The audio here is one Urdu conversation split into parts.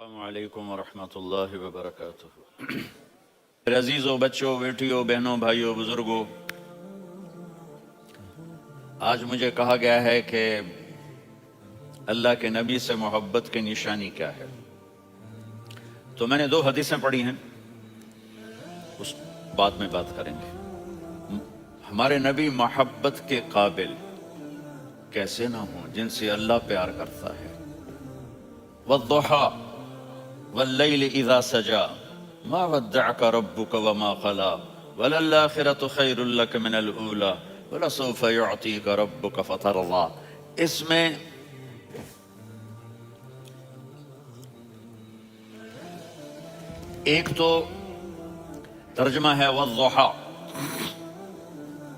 السلام علیکم ورحمۃ اللہ وبرکاتہ۔ میرے عزیزوں، بچوں، بیٹیوں، بہنوں، بھائیوں، بزرگوں، آج مجھے کہا گیا ہے کہ اللہ کے نبی سے محبت کی نشانی کیا ہے، تو میں نے 2 حدیثیں پڑھی ہیں، اس بعد میں بات کریں گے۔ ہمارے نبی محبت کے قابل کیسے نہ ہوں جن سے اللہ پیار کرتا ہے۔ والضحى والليل اذا سجى ما ودعك ربك وما قلى وللآخرة خير لك من الأولى ولسوف يعطيك ربك فترضى۔ اس میں ایک تو ترجمہ ہے والضحى،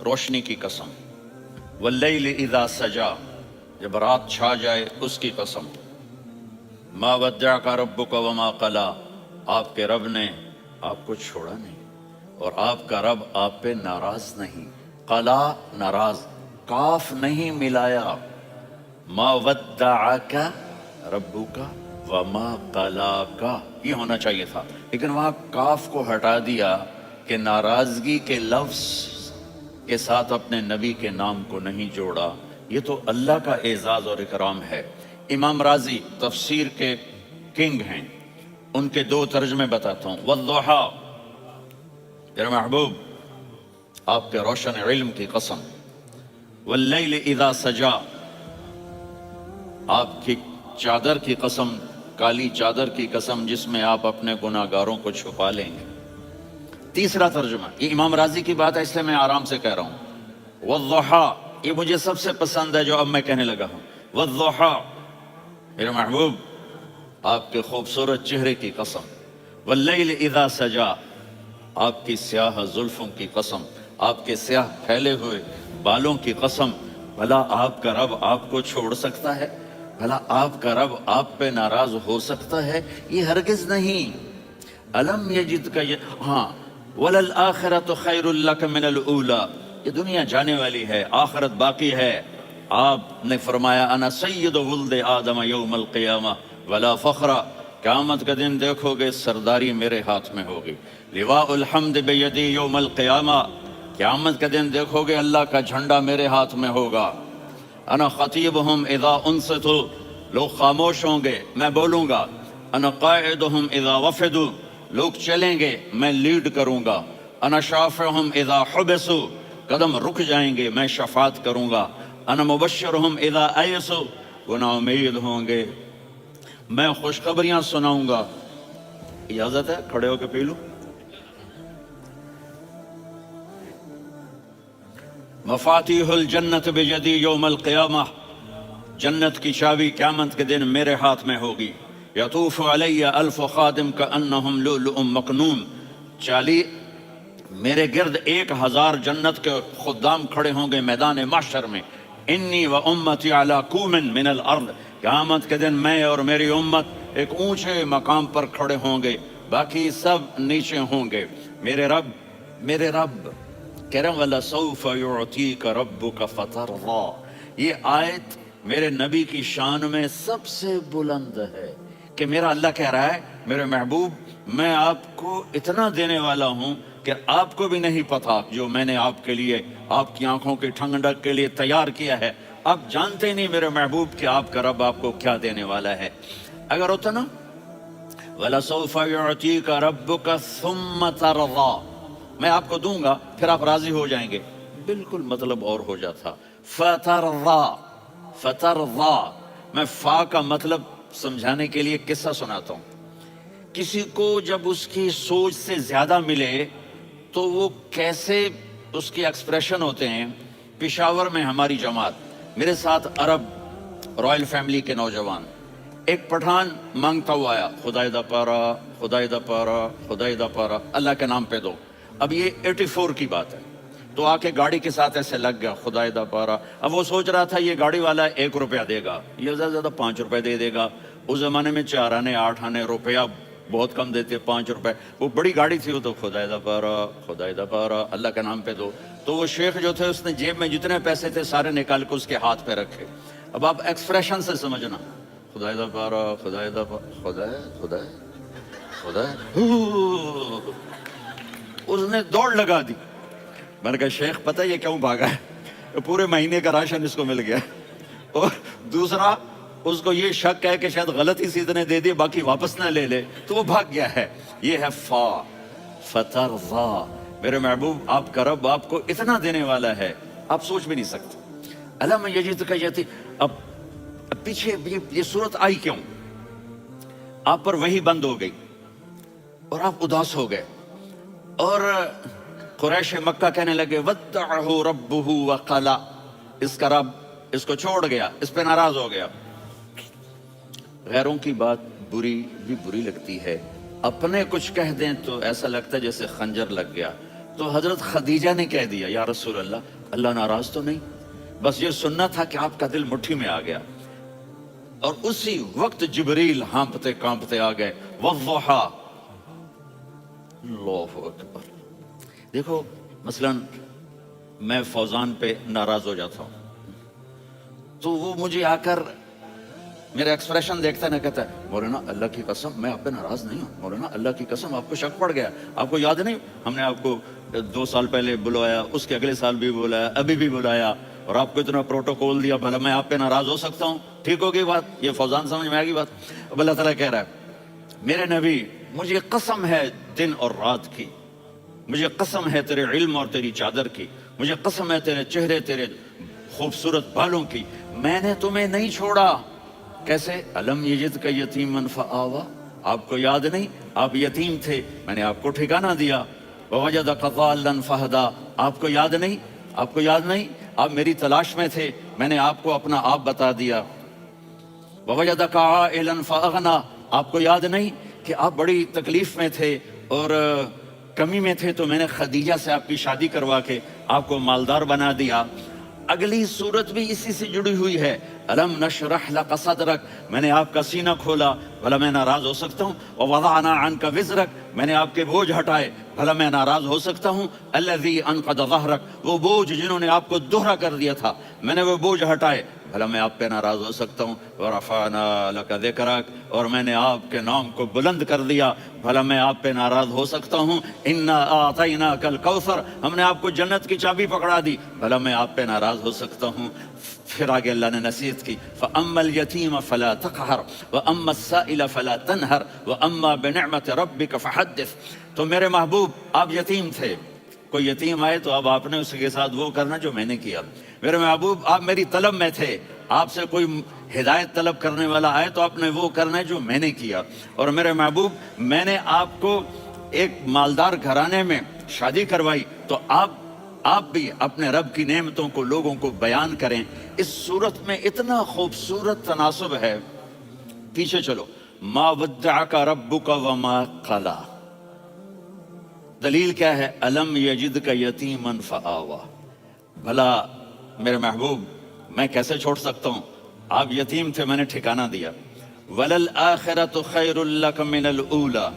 روشنی کی قسم، واللیل اذا سجا، جب رات چھا جائے اس کی قسم، ما ودعک ربک وما قلی، آپ کے رب نے آپ کو چھوڑا نہیں اور آپ کا رب آپ پہ ناراض نہیں۔ قلا ناراض، کاف نہیں ملایا، ما ودعک ربک وما قلاک یہ ہونا چاہیے تھا، لیکن وہاں کاف کو ہٹا دیا کہ ناراضگی کے لفظ کے ساتھ اپنے نبی کے نام کو نہیں جوڑا۔ یہ تو اللہ کا اعزاز اور اکرام ہے۔ امام رازی تفسیر کے کنگ ہیں، ان کے 2 ترجمے بتاتا ہوں۔ والضحى، میرے محبوب آپ کے روشن علم کی قسم، واللیل اذا سجا، آپ کی چادر کی قسم، کالی چادر کی قسم جس میں آپ اپنے گناہگاروں کو چھپا لیں گے۔ تیسرا ترجمہ، یہ امام رازی کی بات ہے اس لیے میں آرام سے کہہ رہا ہوں۔ والضحى، یہ مجھے سب سے پسند ہے جو اب میں کہنے لگا ہوں۔ والضحى، میرے محبوب آپ کے خوبصورت چہرے کی قسم، واللیل اذا سجا، آپ کی سیاہ زلفوں کی قسم، آپ کے سیاہ پھیلے ہوئے بالوں کی قسم، بھلا آپ کا رب آپ کو چھوڑ سکتا ہے؟ بھلا آپ کا رب آپ پہ ناراض ہو سکتا ہے؟ یہ ہرگز نہیں۔ الم یجد کا ہاں، وللآخرۃ خیر لک من الاولی، یہ دنیا جانے والی ہے، آخرت باقی ہے۔ آپ نے فرمایا انا سید ولد آدم یوم القیامہ ولا فخر، قیامت کا دن دیکھو گے سرداری میرے ہاتھ میں ہوگی۔ لواء الحمد بیدی یوم القیامہ، قیامت کا دن دیکھو گے اللہ کا جھنڈا میرے ہاتھ میں ہوگا۔ انا خطیبہم اذا انصتوا، لوگ خاموش ہوں گے میں بولوں گا۔ انا قائدہم اذا وفدوا، لوگ چلیں گے میں لیڈ کروں گا۔ انا شافعہم اذا حبسوا، قدم رک جائیں گے میں شفاعت کروں گا۔ انا مبشرہم اذا ایسوا، وہ نا امید ہوں گے میں خوشخبریاں سناؤں گا۔ اجازت ہے کھڑے ہو کے پی لوں؟ مفاتیح الجنت بیدی یوم القیامہ، جنت کی چابی قیامت کے دن میرے ہاتھ میں ہوگی۔ یطوف علی الف خادم کانہم لؤلؤ مکنون، میرے گرد 1000 جنت کے خدام کھڑے ہوں گے میدان محشر میں۔ انی و امتی علی کوم من الارض، قیامت کے دن میں اور میری امت ایک اونچے مقام پر کھڑے ہوں گے، باقی سب نیچے ہوں گے۔ میرے رب کہہ رہا ہوں وَلَسَوْفَ يُعْطِيكَ رَبُّكَ فَتَرْضَىٰ، یہ آیت میرے نبی کی شان میں سب سے بلند ہے کہ میرا اللہ کہہ رہا ہے میرے محبوب میں آپ کو اتنا دینے والا ہوں کہ آپ کو بھی نہیں پتا جو میں نے آپ کے لیے، آپ کی آنکھوں کی ٹھنڈک کے لیے تیار کیا ہے۔ آپ جانتے نہیں میرے محبوب کہ آپ کا رب آپ کو کیا دینے والا ہے۔ اگر ہوتا نا وَلَسَوْفَ يُعْطِيكَ رَبُّكَ ثُمَّ تَرْضَىٰ، میں آپ کو دوں گا پھر آپ راضی ہو جائیں گے، بالکل مطلب اور ہو جاتا۔ فترضا، میں فا کا مطلب سمجھانے کے لیے قصہ سناتا ہوں۔ کسی کو جب اس کی سوچ سے زیادہ ملے تو وہ کیسے اس کی ایکسپریشن ہوتے ہیں۔ پشاور میں ہماری جماعت، میرے ساتھ عرب رائل فیملی کے نوجوان، ایک پٹھان مانگتا ہوا آیا، خدای دا پارا، خدای دا پارا، خدای دا پارا، اللہ کے نام پہ دو۔ اب یہ 84 کی بات ہے، تو آ کے گاڑی کے ساتھ ایسے لگ گیا خدای دا پارا۔ اب وہ سوچ رہا تھا یہ گاڑی والا 1 روپیہ دے گا، یہ زیادہ زیادہ 5 روپے دے دے گا۔ اس زمانے میں 4 آنے 8 آنے روپیہ بہت کم دیتے، 5 روپے، وہ بڑی گاڑی تھی، وہ تو خدای دا پارا، خدای دا پارا، اللہ کے نام پہ دو۔ تو وہ شیخ جو تھے اس نے جیب میں جتنے پیسے تھے سارے نکال کے اس کے ہاتھ پہ رکھے۔ اب آپ ایکسپریشن سے سمجھنا، خدای دا پارا خدای دا خدای اس نے دوڑ لگا دی. میں نے کہا شیخ پتہ یہ کیوں بھاگا ہے؟ پورے مہینے کا راشن اس کو مل گیا. اور دوسرا اس کو یہ شک ہے کہ شاید غلطی سے اتنے دے دیے باقی واپس نہ لے لے تو وہ بھاگ گیا ہے. یہ ہے فا فترضا. میرے محبوب آپ کا رب آپ کو اتنا دینے والا ہے آپ سوچ بھی نہیں سکتے. علم یجدک یتیم. اب پیچھے یہ صورت آئی کیوں؟ آپ پر وحی بند ہو گئی اور آپ اداس ہو گئے اور قریش مکہ کہنے لگے ودعہ ربہ وقلا. اس کا رب اس کو چھوڑ گیا, اس پہ ناراض ہو گیا. غیروں کی بات بری بھی بری لگتی ہے, اپنے کچھ کہہ دیں تو ایسا لگتا ہے جیسے خنجر لگ گیا. تو حضرت خدیجہ نے کہہ دیا یا رسول اللہ ناراض تو نہیں, بس یہ سننا تھا کہ آپ کا دل مٹھی میں آ گیا. اور اسی وقت جبریل ہانپتے کانپتے آ گئے. والضحا. اللہ اکبر. دیکھو مثلا میں فوزان پہ ناراض ہو جاتا ہوں تو وہ مجھے آ کر میرا ایکسپریشن دیکھتا ہے نا, کہتا ہے مولانا اللہ کی قسم میں آپ پہ ناراض نہیں ہوں, مولانا اللہ کی قسم آپ کو شک پڑ گیا, آپ کو یاد نہیں ہم نے آپ کو 2 سال پہلے بلایا, اس کے اگلے سال بھی بلایا, ابھی بھی بلایا, اور آپ کو اتنا پروٹوکول دیا, بھلا میں آپ پہ ناراض ہو سکتا ہوں؟ ٹھیک ہوگی بات, یہ فوزان سمجھ میں آئے گی بات. اب اللہ تعالیٰ کہہ رہا ہے میرے نبی مجھے قسم ہے دن اور رات کی, مجھے قسم ہے تیرے علم اور تیری چادر کی, مجھے قسم ہے تیرے چہرے تیرے خوبصورت بالوں کی, میں نے تمہیں نہیں چھوڑا. کیسے؟ علم یجدک یتیما فآوا. آپ کو یاد نہیں آپ یتیم تھے, میں نے آپ کو ٹھکانہ دیا. ووجدک ضالا فہدا. آپ کو یاد نہیں, آپ کو یاد نہیں آپ میری تلاش میں تھے, میں نے آپ کو اپنا آپ بتا دیا. ووجدک عائلا فاغنا. آپ کو یاد نہیں کہ آپ بڑی تکلیف میں تھے اور کمی میں تھے تو میں نے خدیجہ سے آپ کی شادی کروا کے آپ کو مالدار بنا دیا. اگلی صورت بھی اسی سے جڑی ہوئی ہے. الم نشرح لک صدرک. میں نے آپ کا سینہ کھولا, بھلا میں ناراض ہو سکتا ہوں؟ ووضعنا عنک وزرک. میں نے آپ کے بوجھ ہٹائے, بھلا میں ناراض ہو سکتا ہوں؟ الذی انقض ظہرک. وہ بوجھ جنہوں نے آپ کو دوہرا کر دیا تھا, میں نے وہ بوجھ ہٹائے, بھلا میں آپ پہ ناراض ہو سکتا ہوں؟ ورفعنا لک ذکرک. اور میں نے آپ کے نام کو بلند کر دیا, بھلا میں آپ پہ ناراض ہو سکتا ہوں؟ انا اعطیناک الکوثر. ہم نے آپ کو جنت کی چابی پکڑا دی, بھلا میں آپ پہ ناراض ہو سکتا ہوں؟ پھر آگے اللہ نے نصیحت کی, فَأَمَّا الْيَتِيمَ فَلَا تَقْهَرْ وَأَمَّا السَّائِلَ فَلَا تَنْهَرْ وَأَمَّا بِنِعْمَةِ رَبِّكَ فَحَدِّثْ. تو میرے محبوب آپ یتیم تھے, کوئی یتیم آئے تو اب آپ نے اس کے ساتھ وہ کرنا جو میں نے کیا. میرے محبوب آپ میری طلب میں تھے, آپ سے کوئی ہدایت طلب کرنے والا آئے تو آپ نے وہ کرنا ہے جو میں نے کیا. اور میرے محبوب میں نے آپ کو ایک مالدار گھرانے میں شادی کروائی تو آپ بھی اپنے رب کی نعمتوں کو لوگوں کو بیان کریں. اس صورت میں اتنا خوبصورت تناسب ہے. پیچھے چلو. ما ودعک ربک وما قلا. دلیل کیا ہے؟ الم یجدک یتیما فآوا. بھلا میرے محبوب میں کیسے چھوڑ سکتا ہوں؟ آپ یتیم تھے, میں نے ٹھکانہ دیا. وللآخرۃ خیر لک من الاولی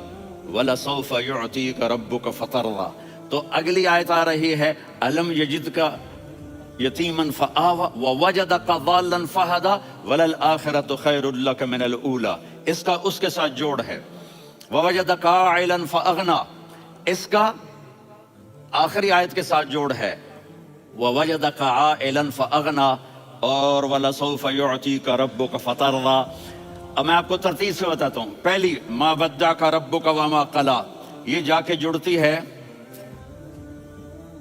ولسوف یعطیک ربک فترضی. تو اگلی آیت آ رہی ہے الم یجدک یتیما فآوا ووجدک ضالا فہدا وللآخرۃ خیر لک من الاولی. اس کا اس کے ساتھ جوڑ ہے. ووجدک عائلا فاغنا. اس کا آخری آیت کے ساتھ جوڑ ہے ووجدک عائلا فاغنا اور وَلَسَوْفَ يُعْطِيكَ رَبُّكَ فَتَرْضَى. اب میں آپ کو ترتیب سے بتاتا ہوں. پہلی مَا وَدَّعَكَ رَبُّكَ وَمَا قَلَى, یہ جا کے جڑتی ہے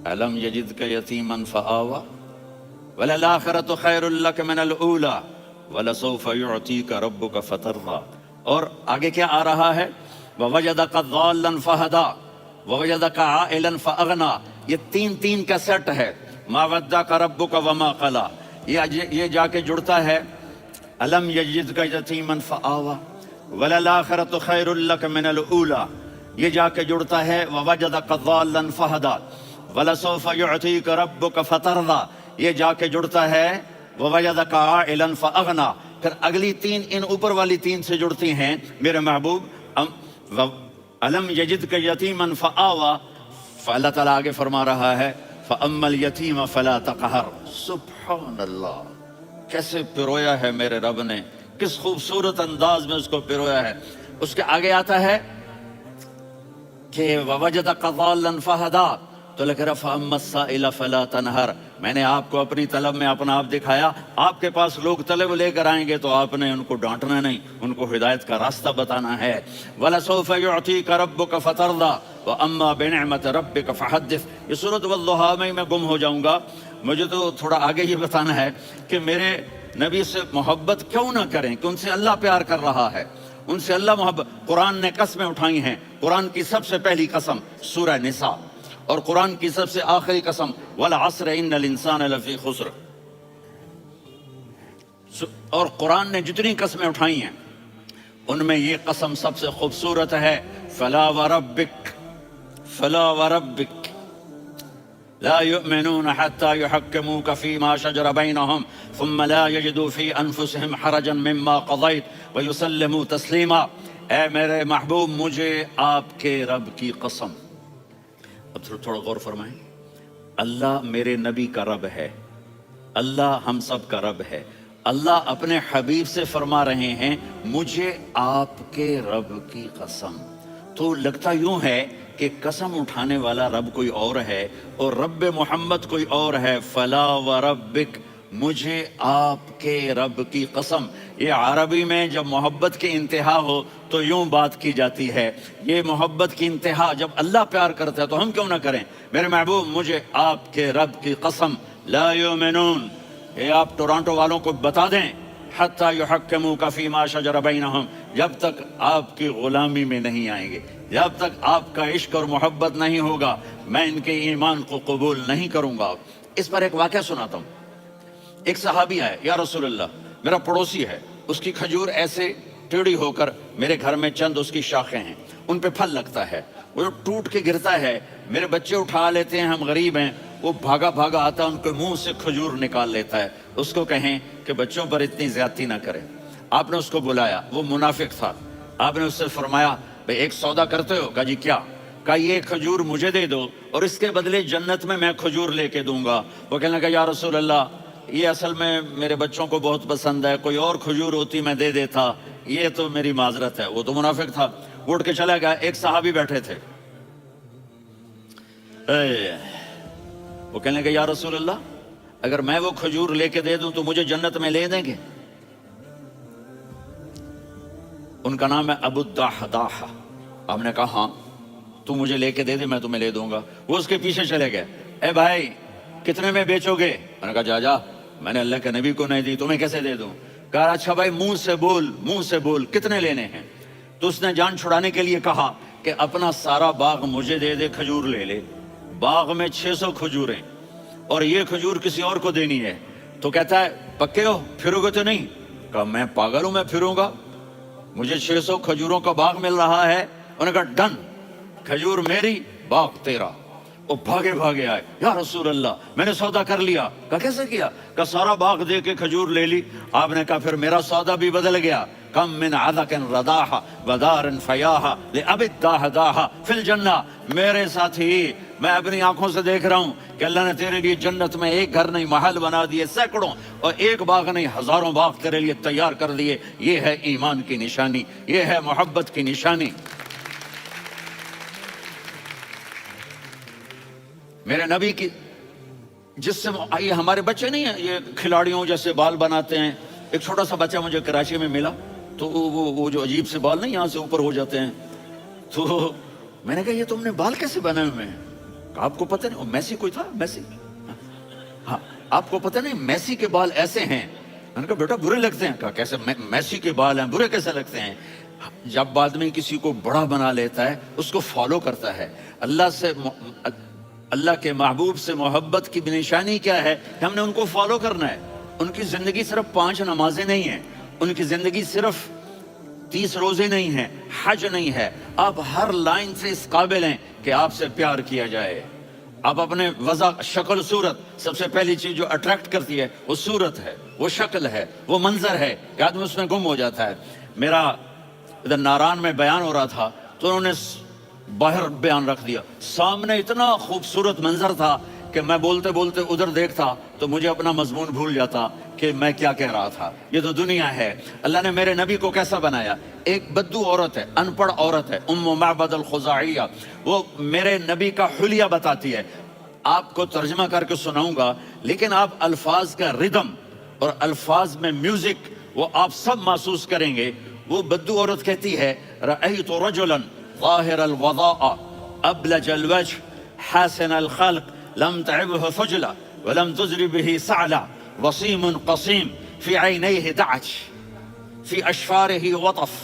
أَلَمْ يَجِدْكَ يَتِيمًا فَآوَى وَلَلْآخِرَةُ خَيْرٌ لَكَ مِنَ الْأُولَى وَلَسَوْفَ يُعْطِيكَ رَبُّكَ فَتَرْضَى. اور آگے کیا آ رہا ہے؟ وَوَجَدَكَ ضَالًّا فَهَدَى وَوَجَدَكَ عَائِلًا فَأَغْنَى. یہ تین کا سیٹ ہے. مَا وَدَّعَكَ رَبُّكَ وَمَا قَلَى. یہ جا کے جڑتا ہے الم یجدک یتیما فآوا وللآخرۃ خیر لک من الاولی. یہ جا کے جڑتا ہے ووجدک ضالا فہدا ولسوف یعطیک ربک فترضی. یہ جا کے جڑتا ہے ووجدک عائلا فاغنا. پھر اگلی تین ان اوپر والی تین سے جڑتی ہیں میرے محبوب. الم یجدک یتیما فآوا. اللہ تعالیٰ آگے فرما رہا ہے فَأَمَّا الْيَتِيمَ فَلَا تَقْهَرْ. سبحان اللہ, کیسے پرویا ہے میرے رب نے کس خوبصورت انداز میں اس کو پرویا ہے. اس کے آگے آتا ہے کہ وَوَجَدَكَ ضَالًّا فَهَدَىٰ، تو لکھ رہا فَأَمَّا السَّائِلَ فَلَا تَنْهَرْ، میں نے آپ کو اپنی طلب میں اپنا آپ دکھایا. آپ کے پاس لوگ طلب لے کر آئیں گے تو آپ نے ان کو ڈانٹنا نہیں، ان کو ہدایت کا راستہ بتانا ہے. وَلَسَوْفَ يُعْطِيكَ رَبُّكَ فَتَرْضَىٰ وَأَمَّا بِنِعْمَةِ رَبِّكَ فَحَدِّثْ. یہ سورۃ والضحیٰ میں گم ہو جاؤں گا. مجھے تو تھوڑا آگے یہ بتانا ہے کہ میرے نبی سے محبت کیوں نہ کریں، کہ ان سے اللہ پیار کر رہا ہے، ان سے اللہ محبت. قرآن نے قسمیں اٹھائی ہیں. قرآن کی سب سے پہلی قسم سورہ نساء، اور قرآن کی سب سے آخری قسم وَالْعَصْرِ إِنَّ الْإِنسَانَ لَفِي خُسْرٍ. اور قرآن نے جتنی قسمیں اٹھائی ہیں ان میں یہ قسم سب سے خوبصورت ہے. فَلَا وَرَبِّكَ فَلَا وَرَبِّكَ لا يؤمنون حتى يحكموك فيما شجر بينهم ثم لا يجدوا في أنفسهم حرجا مما قضيت ويسلموا تسليما. اے میرے محبوب، مجھے آپ کے رب کی قسم. اب تھوڑا غور فرمائیں. اللہ میرے نبی کا رب ہے، اللہ ہم سب کا رب ہے. اللہ اپنے حبیب سے فرما رہے ہیں مجھے آپ کے رب کی قسم. تو لگتا یوں ہے کہ قسم اٹھانے والا رب کوئی اور ہے اور رب محمد کوئی اور ہے. فلا وربک، مجھے آپ کے رب کی قسم. یہ عربی میں جب محبت کی انتہا ہو تو یوں بات کی جاتی ہے. یہ محبت کی انتہا جب اللہ پیار کرتا ہے تو ہم کیوں نہ کریں. میرے محبوب، مجھے آپ کے رب کی قسم. لا یؤمنون، یہ آپ ٹورانٹو والوں کو بتا دیں، حتی یحکموک فیما شجر بینہم، جب تک آپ کی غلامی میں نہیں آئیں گے، جب تک آپ کا عشق اور محبت نہیں ہوگا، میں ان کے ایمان کو قبول نہیں کروں گا. اس پر ایک واقعہ سناتا ہوں. ایک صحابی آئے، یا رسول اللہ، میرا پڑوسی ہے، اس کی کھجور ایسے ٹیڑھی ہو کر میرے گھر میں چند اس کی شاخیں ہیں، ان پہ پھل لگتا ہے، وہ ٹوٹ کے گرتا ہے، میرے بچے اٹھا لیتے ہیں، ہم غریب ہیں. وہ بھاگا بھاگا آتا ہے، ان کے منہ سے کھجور نکال لیتا ہے. اس کو کہیں کہ بچوں پر اتنی زیادتی نہ کریں. آپ نے اس کو بلایا، وہ منافق تھا. آپ نے اس سے فرمایا بھئی ایک سودا کرتے ہو؟ کہا جی کیا؟ کہا یہ کھجور مجھے دے دو اور اس کے بدلے جنت میں کھجور لے کے دوں گا. وہ کہنے لگا یا رسول اللہ، یہ اصل میں میرے بچوں کو بہت پسند ہے، کوئی اور کھجور ہوتی میں دے دیتا، یہ تو میری معذرت ہے. وہ تو منافق تھا، وہ اٹھ کے چلا گیا. ایک صحابی بیٹھے تھے، وہ کہنے لگے یا رسول اللہ، اگر میں وہ کھجور لے کے دے دوں تو مجھے جنت میں لے دیں گے؟ ان کا نام ہے ابو الدحداح. آپ نے کہا ہاں، تو مجھے لے کے دے دے، میں تمہیں لے دوں گا. وہ اس کے پیچھے چلے گئے. اے بھائی کتنے میں بیچو گے؟ میں نے کہا جا جا، میں نے اللہ کے نبی کو نہیں دی، تمہیں کیسے دے دوں؟ کہا اچھا بھائی منہ سے بول، منہ سے بول، کتنے لینے ہیں؟ تو اس نے جان چھڑانے کے لیے کہا کہ اپنا سارا باغ مجھے دے دے، کھجور لے لے. باغ میں 600 کھجوریں اور یہ کھجور کسی اور کو دینی ہے. تو کہتا ہے پکے ہو، پھرو گے تو نہیں؟ کہا میں پاگل ہوں، میں پھروں گا؟ مجھے 600 کھجوروں کا باغ مل رہا ہے. انہوں نے کہا ڈن، کھجور میری، باغ تیرا. وہ بھاگے بھاگے آئے، یا رسول اللہ میں نے سودا کر لیا. کہا کیسے کیا؟ کہا سارا باغ دے کے کھجور لے لی. آپ نے کہا پھر میرا سودا بھی بدل گیا. کم من عذق رداح ودار فیاح لأبی الدحداح فی الجنہ. میرے ساتھی، میں اپنی آنکھوں سے دیکھ رہا ہوں کہ اللہ نے تیرے لیے جنت میں ایک گھر نہیں محل بنا دیے سینکڑوں، اور ایک باغ نہیں ہزاروں باغ تیرے لیے تیار کر دیے. یہ ہے ایمان کی نشانی، یہ ہے محبت کی نشانی. میرے نبی کی جس سے یہ ہمارے بچے نہیں ہیں، یہ کھلاڑیوں جیسے بال بناتے ہیں. ایک چھوٹا سا بچہ مجھے کراچی میں ملا، تو وہ جو عجیب سے بال نہیں یہاں سے اوپر ہو جاتے ہیں، تو میں نے کہا یہ تم نے بال کیسے بنائے ہوئے ہیں؟ آپ کو پتہ نہیں میسی کوئی تھا، میسی، ہاں آپ کو پتہ نہیں میسی کے بال ایسے ہیں؟ میں نے کہا بیٹا برے لگتے ہیں. کہا کیسے؟ میسی کے بال ہیں، برے کیسے لگتے ہیں؟ جب آدمی کسی کو بڑا بنا لیتا ہے اس کو فالو کرتا ہے. اللہ کے محبوب سے محبت کی نشانی کیا ہے؟ ہم نے ان کو فالو کرنا ہے. ان کی زندگی صرف 5 نمازیں نہیں ہیں، ان کی زندگی صرف 30 روزے نہیں ہیں، حج نہیں ہے. آپ ہر لائن سے اس قابل ہیں کہ آپ سے پیار کیا جائے. آپ اپنے وضع، شکل، صورت، سب سے پہلی چیز جو اٹریکٹ کرتی ہے وہ صورت ہے، وہ شکل ہے، وہ منظر ہے کہ آدمی اس میں گم ہو جاتا ہے. میرا ادھر ناران میں بیان ہو رہا تھا تو انہوں نے باہر بیان رکھ دیا. سامنے اتنا خوبصورت منظر تھا کہ میں بولتے بولتے ادھر دیکھتا تو مجھے اپنا مضمون بھول جاتا کہ میں کیا کہہ رہا تھا. یہ تو دنیا ہے. اللہ نے میرے نبی کو کیسا بنایا؟ ایک بدو عورت ہے، ان پڑھ عورت ہے، ام معبد الخزاعیہ، وہ میرے نبی کا حلیہ بتاتی ہے. آپ کو ترجمہ کر کے سناؤں گا، لیکن آپ الفاظ کا ردم اور الفاظ میں میوزک وہ آپ سب محسوس کریں گے. وہ بدو عورت کہتی ہے رأیت رجلا ظاہر الوضاء ابلج الوجه حاسن الخلق لم تعبه فجلا ولم تزر به سعلا وصيم قصيم في عينيه دعج في أشفاره وطف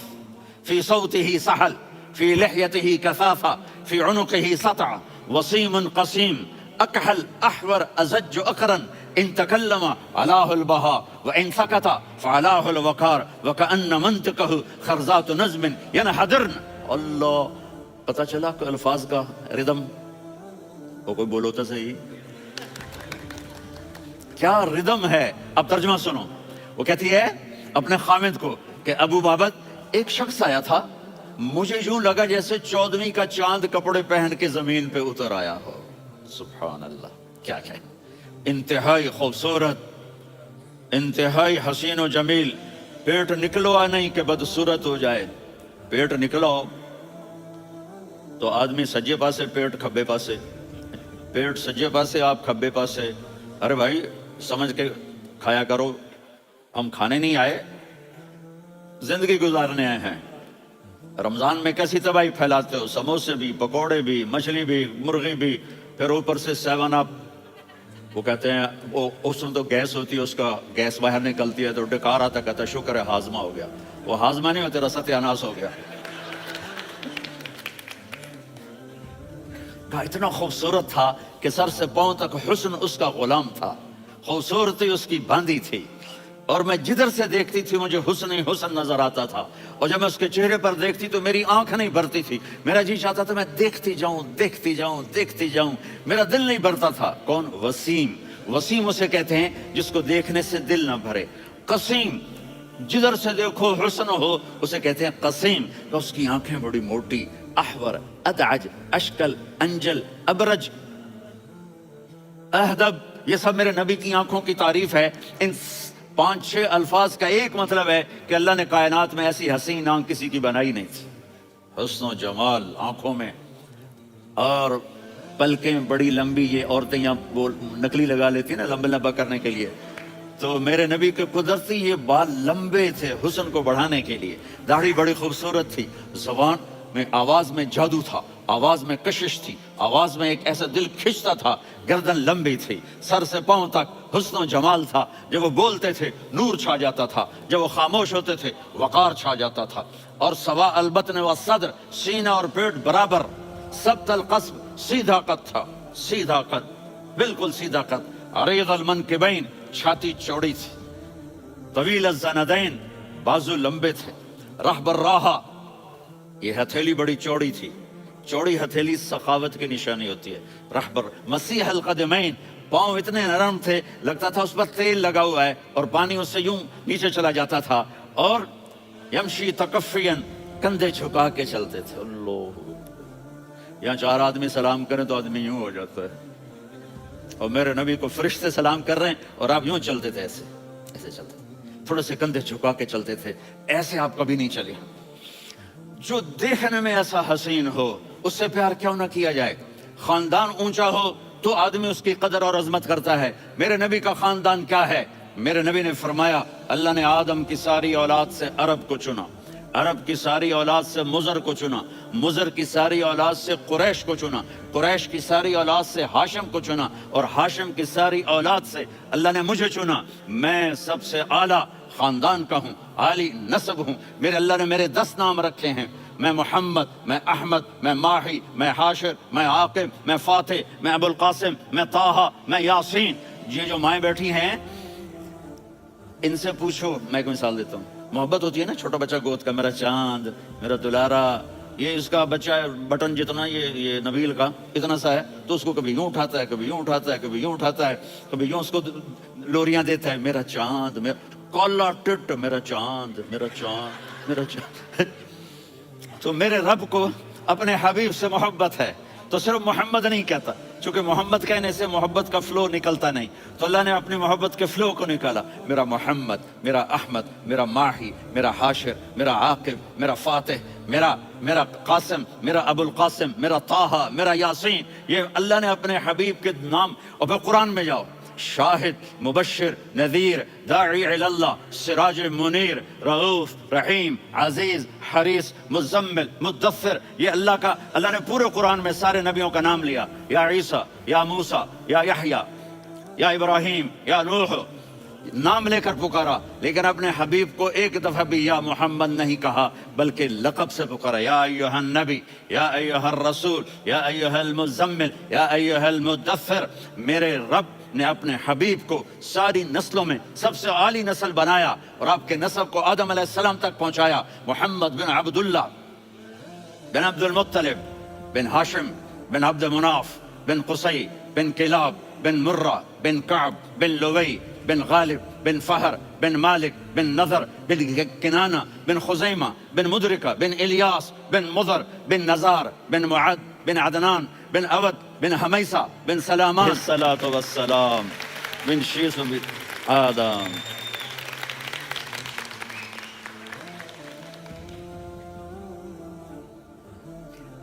في صوته سحل في لحيته كثافة في عنقه سطع وصيم قصيم أكحل أحور أزج أقرا إن تكلم علاه البهاء وإن سكت فعلاه الوقار وكأن منطقه خرزات نظم ينحدرن. اللہ، پتہ چلا کہ الفاظ کا ردم. وہ کوئی بولو تو صحیح، کیا ردم ہے. اب ترجمہ سنو. وہ کہتی ہے اپنے خامد کو کہ ابو بابت، ایک شخص آیا تھا، مجھے یوں لگا جیسے 14ویں کا چاند کپڑے پہن کے زمین پہ اتر آیا ہو. سبحان اللہ، کیا کہے. انتہائی خوبصورت، انتہائی حسین و جمیل. پیٹ نکلوا نہیں کہ بدصورت ہو جائے. پیٹ نکلو تو آدمی سجے پاسے، پیٹ کھبے پاسے، پیٹ سجے پاسے، آپ کھبے پاسے. ارے بھائی سمجھ کے کھایا کرو. ہم کھانے نہیں آئے، زندگی گزارنے آئے ہیں. رمضان میں کیسی تباہی پھیلاتے ہو، سموسے بھی، پکوڑے بھی، مچھلی بھی، مرغی بھی، پھر اوپر سے 7 اپ. وہ کہتے ہیں وہ اس میں تو گیس ہوتی ہے، اس کا گیس باہر نکلتی ہے تو ڈکار آتا، کہتا شکر ہے ہاضمہ ہو گیا. وہ ہاضمہ نہیں ہوتا، ستیہ ناس ہو گیا. اتنا خوبصورت تھا کہ سر سے پاؤں تک حسن اس کا غلام تھا، خوبصورتی اس کی باندھی تھی. اور میں جدھر سے دیکھتی تھی مجھے حسن ہی حسن نظر آتا تھا. اور جب میں اس کے چہرے پر دیکھتی تو میری آنکھ نہیں بھرتی تھی. میرا جی چاہتا تھا میں دیکھتی جاؤں، دیکھتی جاؤں، دیکھتی جاؤں. میرا دل نہیں بھرتا تھا. کون؟ وسیم. وسیم اسے کہتے ہیں جس کو دیکھنے سے دل نہ بھرے. قسیم، جدھر سے دیکھو حسن ہو، اسے کہتے ہیں قسیم. تو اس کی آنکھیں بڑی موٹی. احور، ادعج، اشکل، انجل، ابرج، اہدب، یہ سب میرے نبی کی آنکھوں کی تعریف ہے. ان 5-6 الفاظ کا ایک مطلب ہے کہ اللہ نے کائنات میں ایسی حسین آنکھ کسی کی بنائی نہیں تھی. حسن و جمال آنکھوں میں، اور پلکیں بڑی لمبی. یہ عورتیں یہاں نکلی لگا لیتی ہیں نا لمبا لمبا کرنے کے لیے، تو میرے نبی کے قدرتی یہ بال لمبے تھے حسن کو بڑھانے کے لیے. داڑھی بڑی خوبصورت تھی. زبان میں، آواز میں جادو تھا، آواز میں کشش تھی، آواز میں ایک ایسا دل کھنچتا تھا. گردن لمبی تھی، سر سے پاؤں تک حسن و جمال تھا. جب وہ بولتے تھے نور چھا جاتا تھا، جب وہ خاموش ہوتے تھے وقار چھا جاتا تھا. اور سوا البطن و صدر، سینہ اور پیٹ برابر. سبت القصب، سیدھا قد تھا، سیدھا قد، بالکل سیدھا قد. عریض المنکبین، چھاتی چوڑی تھی. طویل الزندین، بازو لمبے تھے. رحب الراحہ، یہ ہتھیلی بڑی چوڑی تھی. چوڑی ہتھیلی سخاوت کی نشانی ہوتی ہے. رحبر. مسیح القدمین، پاؤں اتنے نرم تھے لگتا تھا اس پر تیل لگا ہوا ہے اور پانی اس سے یوں نیچے چلا جاتا تھا. اور یمشی تکفین، کندھے جھکا کے چلتے تھے. اللہ، یہاں 4 آدمی سلام کریں تو آدمی یوں ہو جاتا ہے. اور میرے نبی کو فرشتے سلام کر رہے ہیں اور آپ یوں چلتے تھے، ایسے ایسے چلتے تھے، تھوڑے سے کندھے جھکا کے چلتے تھے. ایسے آپ کبھی نہیں چلے. جو دیکھنے میں ایسا حسین ہو اس سے پیار کیوں نہ کیا جائے. خاندان اونچا ہو تو آدمی اس کی قدر اور عظمت کرتا ہے. میرے نبی کا خاندان کیا ہے؟ میرے نبی نے فرمایا اللہ نے آدم کی ساری اولاد سے عرب کو چنا، عرب کی ساری اولاد سے مضر کو چنا، مضر کی ساری اولاد سے قریش کو چنا، قریش کی ساری اولاد سے ہاشم کو چنا، اور ہاشم کی ساری اولاد سے اللہ نے مجھے چنا. میں سب سے اعلیٰ خاندان کا ہوں، عالی نسب ہوں. میرے اللہ نے میرے 10 نام رکھے ہیں. میں محمد، میں احمد، میں ماہی، میں حاشر، میں عاقب، میں فاتح، میں ابو القاسم، میں طٰہٰ، میں یاسین. یہ جو مائیں بیٹھی ہیں ان سے پوچھو. میں ایک مثال دیتا ہوں. محبت ہوتی ہے نا، چھوٹا بچہ گود کا، میرا چاند، میرا دلارا. یہ اس کا بچہ بٹن جتنا یہ نبیل کا اتنا سا ہے، تو اس کو کبھی یوں اٹھاتا ہے، کبھی یوں اٹھاتا ہے، کبھی یوں اٹھاتا ہے، کبھی یوں اس کو لوریاں دیتا ہے. میرا چاند، میرا کالا ٹٹ، میرا چاند، میرا چاند، میرا چاند. تو میرے رب کو اپنے حبیب سے محبت ہے تو صرف محمد نہیں کہتا، چونکہ محمد کہنے سے محبت کا فلو نکلتا نہیں، تو اللہ نے اپنی محبت کے فلو کو نکالا، میرا محمد، میرا احمد، میرا ماہی، میرا حاشر، میرا عاقب، میرا فاتح، میرا قاسم، میرا ابو القاسم، میرا طٰہٰ، میرا یاسین، یہ اللہ نے اپنے حبیب کے نام۔ اور پھر قرآن میں جاؤ، شاہد، مبشر، نذیر، داعی الی اللہ، سراج منیر، رؤوف، رحیم، عزیز، حریص، مزمل، مدثر، یہ اللہ نے پورے قرآن میں سارے نبیوں کا نام لیا، یا عیسیٰ، یا موسیٰ، یا یحییٰ، یا ابراہیم، یا نوح، نام لے کر پکارا، لیکن اپنے حبیب کو ایک دفعہ بھی یا محمد نہیں کہا، بلکہ لقب سے پکارا، یا ایھا النبی، یا ایھا الرسول، یا ایھا المزمل، یا ایھا المدثر۔ میرے رب نے اپنے حبیب کو ساری نسلوں میں سب سے عالی نسل بنایا، اور آپ کے نسب کو آدم علیہ السلام تک پہنچایا۔ محمد بن عبداللہ بن عبد المطلب بن ہاشم بن عبد مناف بن قصی بن کلاب بن مرہ بن کعب بن لوی بن غالب بن فہر بن مالک بن نضر بن کنانہ بن خزیمہ بن مدرکہ بن الیاس بن مضر بن نزار بن معد بن عدنان بن عبد بن حمیسہ بن سلامان الصلاۃ والسلام بن شیث بن آدم۔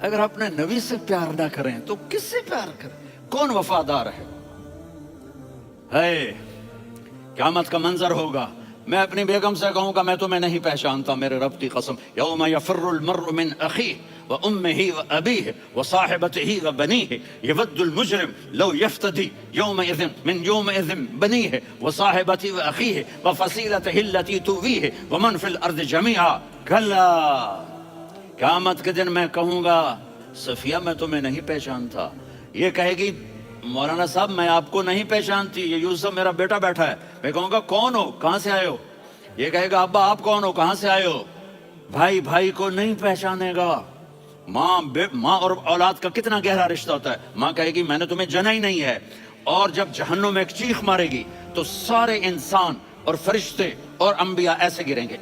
اگر اپنے نبی سے پیار نہ کریں تو کس سے پیار کریں؟ کون وفادار ہے؟ قیامت کا منظر ہوگا، میں اپنی بیگم سے کہوں گا میں تمہیں نہیں پہچانتا، میرے رب کی قسم، یوم یفر المرء من اخیہ وامہ وابیہ وصاحبتہ وبنیہ یود المجرم لو یفتدی یومئذ من یومئذ بنیہ وصاحبتہ واخیہ وفصیلتہ التی تؤویہ ومن فی الارض جمیعا کلا۔ قیامت کے دن میں کہوں گا صفیہ میں تمہیں نہیں پہچانتا، یہ کہے گی مولانا صاحب میں آپ کو نہیں پہچانتی، یہ یوسف میرا بیٹا بیٹھا ہے۔ میں کہوں گا کون ہو، کہاں سے آئے ہو؟ یہ کہے گا ابا آپ کون ہو، کہاں سے آئے ہو؟ بھائی بھائی کو نہیں پہچانے گا۔ ماں اور اولاد کا کتنا گہرا رشتہ ہوتا ہے، ماں کہے گی میں نے تمہیں جنا ہی نہیں ہے، اور جب جہنم میں ایک چیخ مارے گی تو سارے انسان اور فرشتے اور انبیاء ایسے گریں گے،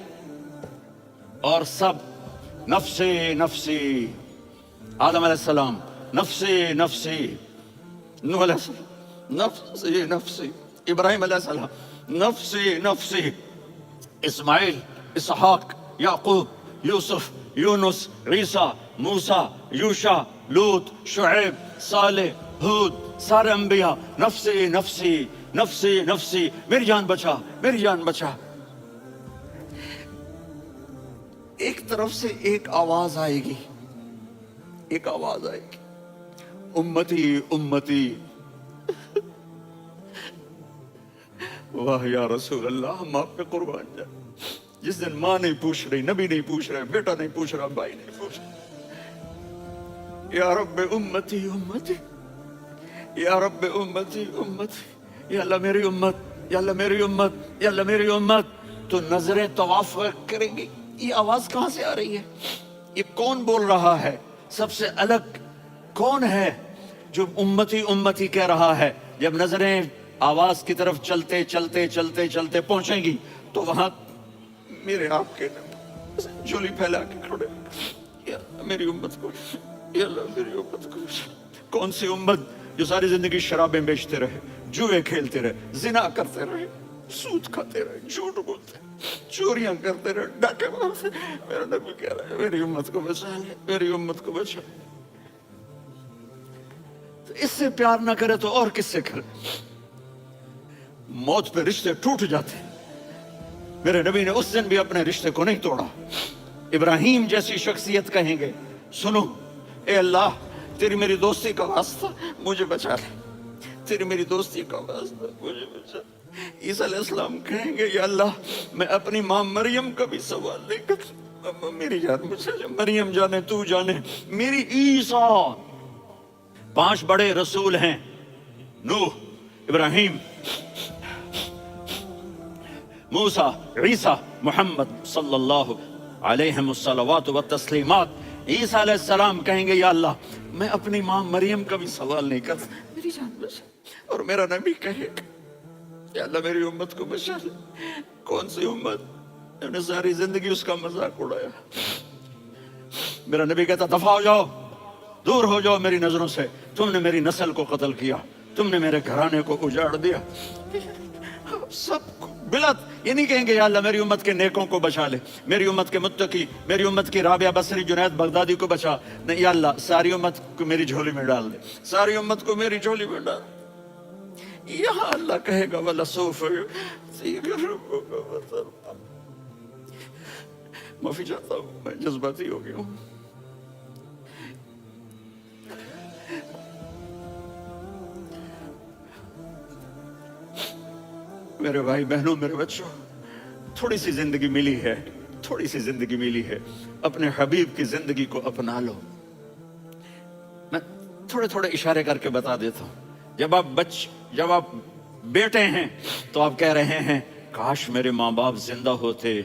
اور سب نفسی نفسی، آدم علیہ السلام نفسی نفسی، نوح علیہ السلام نفسی نفسی، ابراہیم علیہ السلام نفسی نفسی، اسماعیل، اسحاق، یعقوب، یوسف، یونس، عیسیٰ، موسیٰ، یوشع، لوط، شعیب، صالح، ہود، سارے انبیاء نفسی نفسی نفسی نفسی، میری جان بچا، میری جان بچا۔ ایک طرف سے ایک آواز آئے گی، ایک آواز آئے گی، امتی امتی۔ واہ یا رسول اللہ، ہم آپ پہ قربان جائیں۔ جس دن ماں نہیں پوچھ رہی، نبی نہیں پوچھ رہے، بیٹا نہیں پوچھ رہا، بھائی نہیں پوچھ رہا، یا رب امتی امتی، یا رب امتی امتی، یا اللہ میری امت، یا اللہ میری امت، یا اللہ میری امت۔ تو نظریں طواف کریں گی، یہ آواز کہاں سے آ رہی ہے؟ یہ کون بول رہا ہے؟ سب سے الگ کون ہے جو امتی امتی کہہ رہا ہے؟ جب نظریں آواز کی طرف چلتے چلتے چلتے چلتے پہنچیں گی تو وہاں میرے آپ کے جھولی پھیلا کے کھڑے، یا اللہ میری امت کو، یا اللہ میری امت کو۔ کون سی امت جو ساری زندگی شرابیں بیچتے رہے، جوئے کھیلتے رہے، زنا کرتے رہے، سود کھاتے رہے، جھوٹ بولتے رہے، چوریاں کرتے رہے، ڈاکے مارتے رہے۔ میرا نبی کہہ رہا ہے میری امت کو بچا لے، میری امت کو بچا۔ تو اس سے پیار نہ کرے تو اور کس سے کرے؟ موت پہ رشتے ٹوٹ جاتے، میرے نبی نے اس دن بھی اپنے رشتے کو نہیں توڑا۔ ابراہیم جیسی شخصیت کہیں گے سنو اے اللہ تیری میری دوستی کا واسطہ مجھے بچا لے، تیری میری دوستی کا واسطہ مجھے بچا لے۔ عیسیٰ علیہ السلام کہیں گے یا اللہ میں اپنی ماں مریم کا بھی سوال نہیں کرتا، میری جان مجھے مریم جانے تو جانے میری عیسیٰ۔ 5 بڑے رسول ہیں، نوح، ابراہیم، موسیٰ، عیسیٰ، محمد صلی اللہ علیہ الصلوات والتسلیمات۔ عیسیٰ علیہ السلام کہیں گے یا اللہ میں اپنی ماں مریم کا بھی سوال نہیں کرتا، میری جان بچا۔ اور میرا نبی کہے گا یا اللہ میری امت کو بچا لے۔ کون سی امت؟ میں نے ساری زندگی اس کا مذاق اڑایا۔ میرا نبی کہتا دفع ہو جاؤ، دور ہو جاؤ میری نظروں سے، تم نے میری نسل کو قتل کیا، تم نے میرے گھرانے کو اجاڑ دیا. سب کو بلت یہ نہیں کہیں گے یا اللہ میری امت کے نیکوں کو بچا لے، میری امت کے متقی، میری امت کی رابعہ بصری جنید بغدادی کو بچا. نہیں یا اللہ ساری امت کو میری جھولی میں ڈال دے، ساری امت کو میری جھولی میں ڈال. یہاں اللہ کہے گا وَلَسَوْفَ يُعْطِيكَ رَبُّكَ فَتَرْضَىٰ. معافی چاہتا ہوں، میں جذباتی ہو گیا ہوں. میرے بھائی بہنوں، میرے بچوں، تھوڑی سی زندگی ملی ہے، تھوڑی سی زندگی ملی ہے، اپنے حبیب کی زندگی کو اپنا لو. میں تھوڑے تھوڑے اشارے کر کے بتا دیتا ہوں. جب آپ بیٹے ہیں تو آپ کہہ رہے ہیں کاش میرے ماں باپ زندہ ہوتے،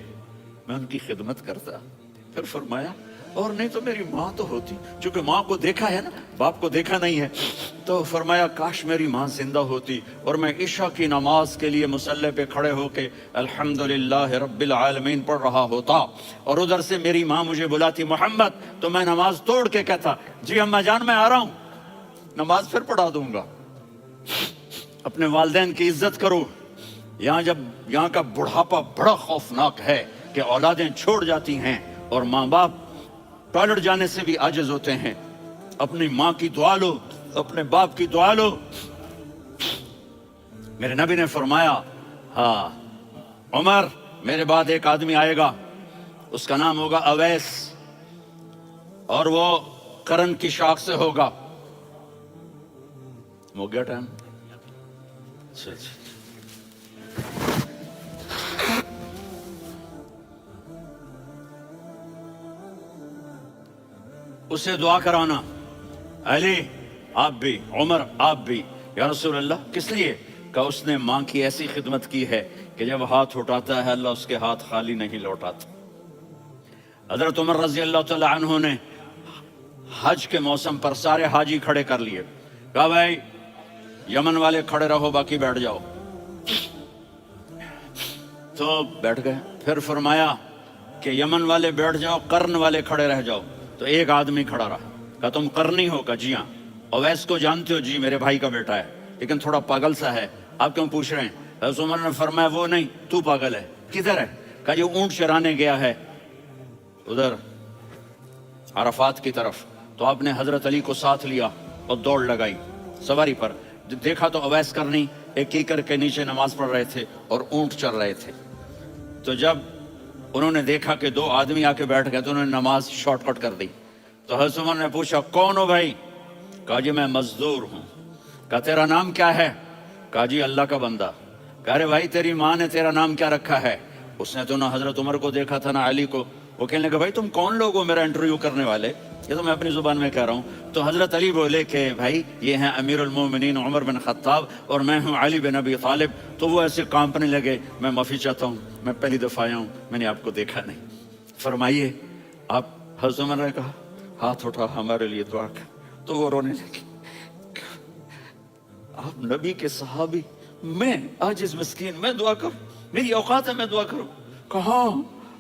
میں ان کی خدمت کرتا. پھر فرمایا اور نہیں تو میری ماں تو ہوتی، چونکہ ماں کو دیکھا ہے نا، باپ کو دیکھا نہیں ہے. تو فرمایا کاش میری ماں زندہ ہوتی اور میں عشاء کی نماز کے لیے مصلی پہ کھڑے ہو کے الحمدللہ رب العالمین پڑھ رہا ہوتا، اور ادھر سے میری ماں مجھے بلاتی محمد، تو میں نماز توڑ کے کہتا جی اماں جان میں آ رہا ہوں، نماز پھر پڑھا دوں گا. اپنے والدین کی عزت کرو. یہاں کا بڑھاپا بڑا خوفناک ہے کہ اولادیں چھوڑ جاتی ہیں اور ماں باپ ٹوائلٹ جانے سے بھی عاجز ہوتے ہیں. اپنی ماں کی دعا لو، اپنے باپ کی دعا لو. میرے نبی نے فرمایا ہاں عمر میرے بعد ایک آدمی آئے گا، اس کا نام ہوگا اویس، اور وہ قرن کی شاخ سے ہوگا. ہو گیا ٹائم؟ اسے دعا کرانا، علی آپ بھی، عمر آپ بھی. یا رسول اللہ کس لیے؟ کہ اس نے ماں کی ایسی خدمت کی ہے کہ جب ہاتھ اٹھاتا ہے اللہ اس کے ہاتھ خالی نہیں لوٹاتا. حضرت عمر رضی اللہ تعالی عنہ نے حج کے موسم پر سارے حاجی کھڑے کر لیے، کہا بھائی یمن والے کھڑے رہو باقی بیٹھ جاؤ. تو بیٹھ گئے. پھر فرمایا کہ یمن والے بیٹھ جاؤ، قرن والے کھڑے رہ جاؤ. تو ایک آدمی کھڑا رہا. کہا تم قرنی ہو؟ کہا جی ہاں. اویس کو جانتے ہو؟ جی میرے بھائی کا بیٹا ہے لیکن تھوڑا پاگل سا ہے، آپ کیوں پوچھ رہے ہیں؟ حضرت عمر نے فرمایا وہ نہیں، تو پاگل ہے. کدھر ہے؟ کہا یہ اونٹ چرانے گیا ہے ادھر عرفات کی طرف. تو آپ نے حضرت علی کو ساتھ لیا اور دوڑ لگائی سواری پر. دیکھا تو اویس کرنی ایک کیکر کے نیچے نماز پڑھ رہے تھے اور اونٹ چر رہے تھے. تو جب انہوں نے دیکھا کہ دو آدمی آ کے بیٹھ گئے تو انہوں نے نماز شارٹ کٹ کر دی. تو حضرت عمر نے پوچھا کون ہو بھائی؟ کہا جی میں مزدور ہوں. کہا تیرا نام کیا ہے؟ کہا جی اللہ کا بندہ. کہا رے بھائی تیری ماں نے تیرا نام کیا رکھا ہے؟ اس نے تو نہ حضرت عمر کو دیکھا تھا نہ علی کو. وہ کہنے لگا بھائی تم کون لوگ ہو میرا انٹرویو کرنے والے؟ یہ تو میں اپنی زبان میں کہہ رہا ہوں. تو حضرت علی بولے کہ بھائی یہ ہیں امیر المومنین عمر بن خطاب اور میں ہوں علی بن ابی طالب. تو وہ ایسے کانپنے لگے. میں معافی چاہتا ہوں، میں پہلی دفعہ آیا ہوں، میں نے آپ کو دیکھا نہیں. فرمائیے آپ. حضرت عمر نے کہا ہاتھ اٹھا ہمارے لیے دعا کر. تو وہ رونے لگے. آپ نبی کے صحابی، میں عاجز مسکین، میں دعا کروں؟ میری اوقات ہے میں دعا کروں؟ کہاں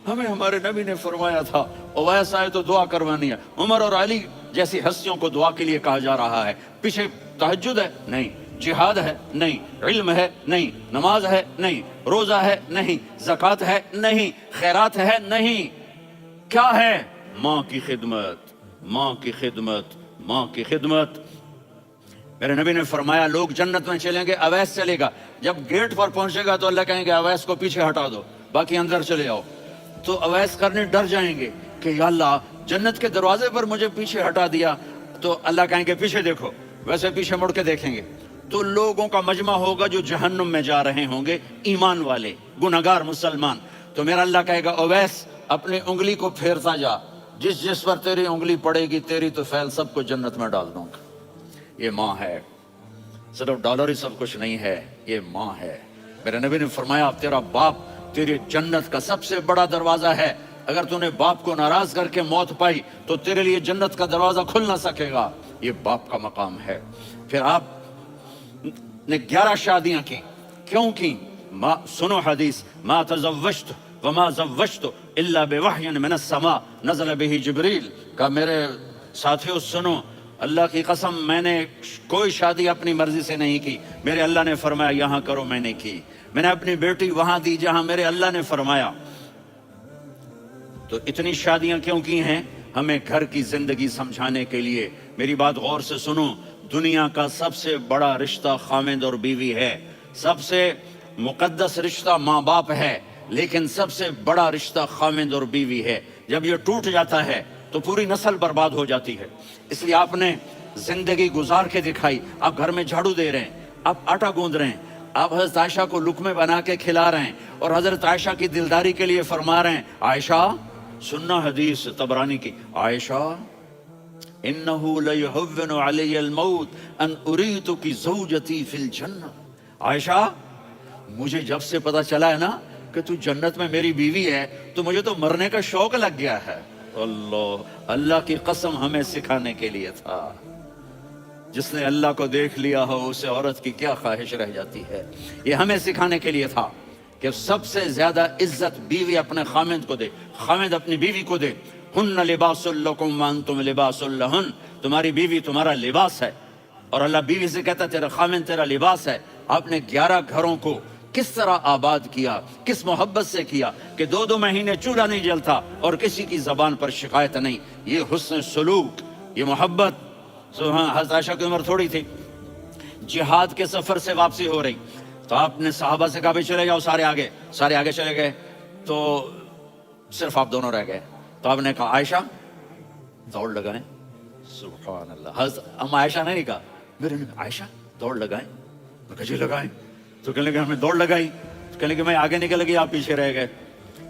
ہمیں ہمارے نبی نے فرمایا تھا اویس آئے تو دعا کروانی ہے. عمر اور علی جیسی ہستیوں کو دعا کے لیے کہا جا رہا ہے. پیچھے تہجد ہے نہیں، جہاد ہے نہیں، علم ہے نہیں، نماز ہے نہیں، روزہ ہے نہیں، زکوٰۃ ہے نہیں، خیرات ہے نہیں. کیا ہے؟ ماں کی خدمت، ماں کی خدمت، ماں کی خدمت. میرے نبی نے فرمایا لوگ جنت میں چلیں گے، اویس چلے گا. جب گیٹ پر پہنچے گا تو اللہ کہیں گے اویس کو پیچھے ہٹا دو، باقی اندر چلے جاؤ. تو اویس کرنے ڈر جائیں گے کہ یا اللہ جنت کے دروازے پر مجھے پیچھے ہٹا دیا. تو اللہ کہیں گے پیچھے دیکھو، ویسے پیچھے مڑ کے دیکھیں گے تو لوگوں کا مجمع ہوگا جو جہنم میں جا رہے ہوں گے، ایمان والے، گنہگار مسلمان. تو میرا اللہ کہے گا اویس اپنی انگلی کو پھیرتا جا، جس پر تیری انگلی پڑے گی تیری تو فیل سب کو جنت میں ڈال دوں گا. یہ ماں ہے، صرف ڈالر ہی سب کچھ نہیں ہے، یہ ماں ہے. میرے نبی نے فرمایا تیرا باپ تیری جنت کا سب سے بڑا دروازہ ہے. اگر تو نے باپ کو ناراض کر کے موت پائی تو تیرے لیے جنت کا دروازہ کھل نہ سکے گا. یہ باپ کا مقام ہے. پھر آپ نے 11 شادیاں کی. کیوں کی؟ سنو حدیث، ما تزوجت وما زوجت الا بوحی من السماء نزل به جبریل. کہ میرے ساتھیوں سنو، اللہ کی قسم میں نے کوئی شادی اپنی مرضی سے نہیں کی، میرے اللہ نے فرمایا یہاں کرو، میں نے کی۔ میں نے اپنی بیٹی وہاں دی جہاں میرے اللہ نے فرمایا۔ تو اتنی شادیاں کیوں کی ہیں؟ ہمیں گھر کی زندگی سمجھانے کے لیے۔ میری بات غور سے سنو، دنیا کا سب سے بڑا رشتہ خامند اور بیوی ہے، سب سے مقدس رشتہ ماں باپ ہے، لیکن سب سے بڑا رشتہ خامند اور بیوی ہے۔ جب یہ ٹوٹ جاتا ہے تو پوری نسل برباد ہو جاتی ہے۔ اس لیے آپ نے زندگی گزار کے دکھائی۔ آپ گھر میں جھاڑو دے رہے ہیں، آپ آٹا گوندھ رہے ہیں، آپ حضرت عائشہ کو لقمے بنا کے کھلا رہے ہیں، اور حضرت عائشہ کی دلداری کے لیے فرما رہے ہیں، عائشہ سننا حدیث طبرانی کی، عائشہ انہو لیہون علی الموت ان اریتک زوجتی فی الجنہ۔ عائشہ مجھے جب سے پتا چلا ہے نا کہ تو جنت میں میری بیوی ہے تو مجھے تو مرنے کا شوق لگ گیا ہے۔ اللہ کی قسم ہمیں سکھانے کے لیے تھا۔ جس نے اللہ کو دیکھ لیا ہو اسے عورت کی کیا خواہش رہ جاتی ہے۔ یہ ہمیں سکھانے کے لیے تھا کہ سب سے زیادہ عزت بیوی اپنے خامند کو دے، خامند اپنی بیوی کو دے۔ ہن لباس لکم وانتم لباس لہن، تمہاری بیوی تمہارا لباس ہے، اور اللہ بیوی سے کہتا تیرا خامند تیرا لباس ہے۔ آپ نے 11 گھروں کو کس طرح آباد کیا، کس محبت سے کیا کہ 2 مہینے چولہا نہیں جلتا اور کسی کی زبان پر شکایت نہیں۔ یہ حسن سلوک، یہ محبت۔ حضرت عائشہ کی عمر تھوڑی تھی، جہاد کے سفر سے واپسی ہو رہی، تو آپ نے صحابہ سے کہا بھی چلے جاؤ، سارے آگے چلے گئے، تو صرف آپ دونوں رہ گئے۔ تو آپ نے کہا عائشہ دوڑ لگائیں۔ سبحان اللہ، حضرت ہم عائشہ نے نہیں کہا، میرے نے کہا عائشہ دوڑ لگائیں، تو کہا جی لگائیں۔ تو کہنے لگے ہم نے دوڑ لگائی، تو کہنے لگے میں آگے نکل گئی، آپ پیچھے رہ گئے۔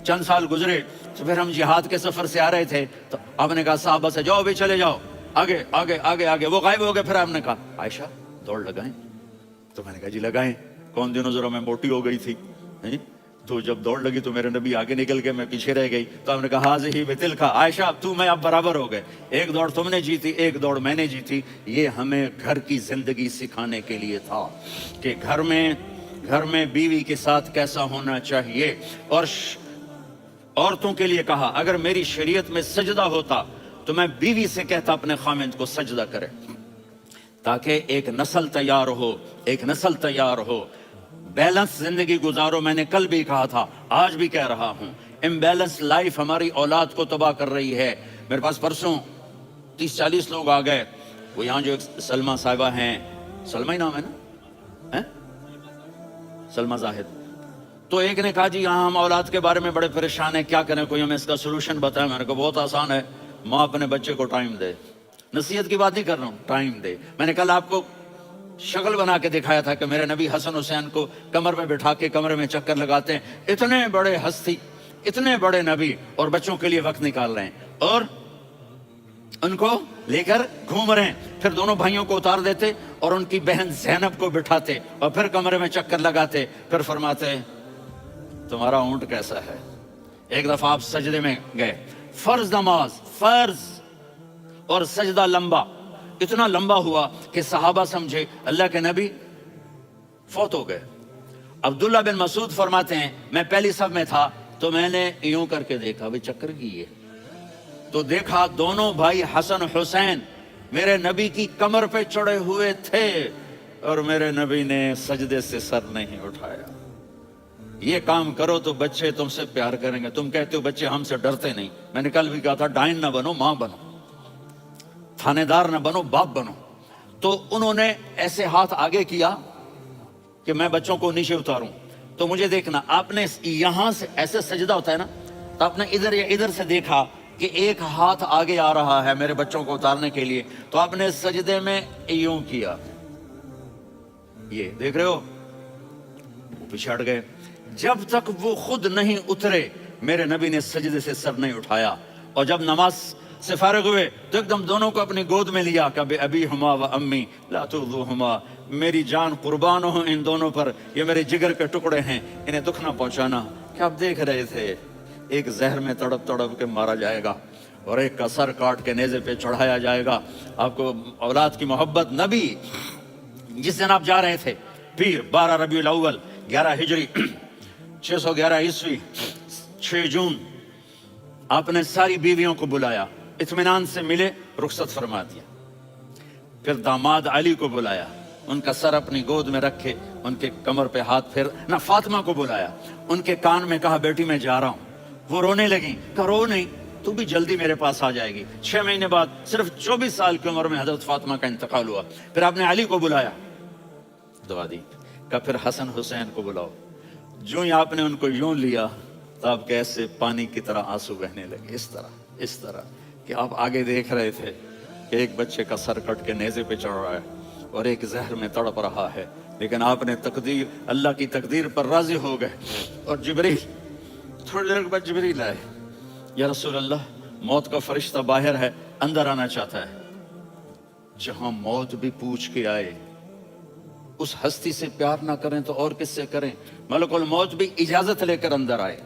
چند سال گزرے تو پھر ہم جہاد کے سفر سے آ رہے تھے، تو آپ نے کہا صحابہ سے جاؤ بھی چلے جاؤ، آگے آگے آگے آگے، وہ غائب ہو گئے۔ پھر آپ نے کہا عائشہ دوڑ لگائیں، تو میں نے کہا جی لگائیں۔ کون دنوں ذرا میں موٹی ہو گئی تھی، تو جب دوڑ لگی تو میرے نبی آگے نکل گئے، میں پیچھے رہ گئی۔ تو آپ نے کہا ہاذہ بتلک، عائشہ تو میں اب برابر ہو گئے، ایک دوڑ تم نے جیتی، ایک دوڑ میں نے جیتی۔ یہ ہمیں گھر کی زندگی سکھانے کے لیے تھا کہ گھر میں بیوی کے ساتھ کیسا ہونا چاہیے۔ اور عورتوں کے لیے کہا اگر میری شریعت میں سجدہ ہوتا تو میں بیوی سے کہتا اپنے خامند کو سجدہ کرے، تاکہ ایک نسل تیار ہو۔ بیلنس زندگی گزارو، میں نے کل بھی کہا تھا، آج بھی کہہ رہا ہوں، امبیلنس لائف ہماری اولاد کو تباہ کر رہی ہے۔ میرے پاس پرسوں 30-40 لوگ آ گئے، وہ یہاں جو ایک سلمہ صاحبہ ہیں، سلمہ ہی نام ہے نا، سلمہ زاہد، تو ایک نے کہا جی یہاں ہم اولاد کے بارے میں بڑے پریشان ہیں، کیا کریں، کوئی ہمیں اس کا سلوشن بتائیں۔ میں نے کہا بہت آسان ہے، ماں اپنے بچے کو ٹائم دے، نصیحت کی بات نہیں کر رہا ہوں، ٹائم دے۔ میں نے کل آپ کو شکل بنا کے دکھایا تھا کہ میرے نبی حسن حسین کو کمر میں بٹھا کے کمرے میں چکر لگاتے ہیں۔ اتنے بڑے ہستی، اتنے بڑے نبی، اور بچوں کے لیے وقت نکال رہے ہیں اور ان کو لے کر گھوم رہے ہیں۔ پھر دونوں بھائیوں کو اتار دیتے اور ان کی بہن زینب کو بٹھاتے اور پھر کمرے میں چکر لگاتے، پھر فرماتے تمہارا اونٹ کیسا ہے۔ ایک دفعہ آپ سجدے میں گئے، فرض نماز، فرض، اور سجدہ لمبا، اتنا لمبا ہوا کہ صحابہ سمجھے اللہ کے نبی فوت ہو گئے۔ عبداللہ بن مسعود فرماتے ہیں میں پہلی صف میں تھا تو میں نے یوں کر کے دیکھا، بھی چکر کی ہے، تو دیکھا دونوں بھائی حسن حسین میرے نبی کی کمر پہ چڑھے ہوئے تھے اور میرے نبی نے سجدے سے سر نہیں اٹھایا۔ یہ کام کرو تو بچے تم سے پیار کریں گے۔ تم کہتے ہو بچے ہم سے ڈرتے نہیں، میں نے کل بھی کہا تھا ڈائن نہ بنو، ماں بنو، تھانے دار نہ بنو، باپ بنو۔ تو انہوں نے ایسے ہاتھ آگے کیا کہ میں بچوں کو نیچے اتاروں، تو مجھے دیکھنا، آپ نے یہاں سے ایسے سجدہ ہوتا ہے نا، تو آپ نے ادھر یا ادھر سے دیکھا کہ ایک ہاتھ آگے آ رہا ہے میرے بچوں کو اتارنے کے لیے، تو آپ نے سجدے میں یوں کیا، یہ دیکھ رہے ہو، وہ پیچھے ہٹ گئے۔ جب تک وہ خود نہیں اترے میرے نبی نے سجدے سے سر نہیں اٹھایا، اور جب نماز سے فارغ ہوئے تو ایک دم دونوں کو اپنی گود میں لیا کہ ابی ہما و امی لا تؤذوہما، میری جان قربان ہو ان دونوں پر، یہ میرے جگر کے ٹکڑے ہیں، انہیں دکھ نہ پہنچانا۔ کیا آپ دیکھ رہے تھے ایک زہر میں تڑپ تڑپ کے مارا جائے گا اور ایک کا سر کاٹ کے نیزے پہ چڑھایا جائے گا۔ آپ کو اولاد کی محبت، نبی جس دن آپ جا رہے تھے پیر 12 ربیع الاول 11 ہجری 611 عیسوی 6 جون، آپ نے ساری بیویوں کو بلایا، اطمینان سے ملے، رخصت فرما دیا۔ پھر داماد علی کو بلایا، ان کا سر اپنی گود میں رکھے، ان کے کمر پہ ہاتھ پھر نہ فاطمہ کو بلایا، ان کے کان میں کہا بیٹی میں جا رہا ہوں۔ وہ رونے لگیں، کہا رو نہیں، تو بھی جلدی میرے پاس آ جائے گی۔ 6 مہینے بعد صرف 24 سال کی عمر میں حضرت فاطمہ کا انتقال ہوا۔ پھر آپ نے علی کو بلایا، دعا دی، کہا پھر حسن حسین کو بلاؤ۔ جو ہی آپ نے ان کو یوں لیا تو آپ کے ایسے پانی کی طرح آنسو بہنے لگے، اس طرح کہ آپ آگے دیکھ رہے تھے کہ ایک بچے کا سر کٹ کے نیزے پہ چڑھ رہا ہے اور ایک زہر میں تڑپ رہا ہے، لیکن آپ نے تقدیر، اللہ کی تقدیر پر راضی ہو گئے۔ اور جبریل، تھوڑی دیر کے بعد جبریل آئے، یا رسول اللہ موت کا فرشتہ باہر ہے، اندر آنا چاہتا ہے۔ جہاں موت بھی پوچھ کے آئے، اس ہستی سے پیار نہ کریں تو اور کس سے کریں؟ ملک الموت بھی اجازت لے کر اندر آئے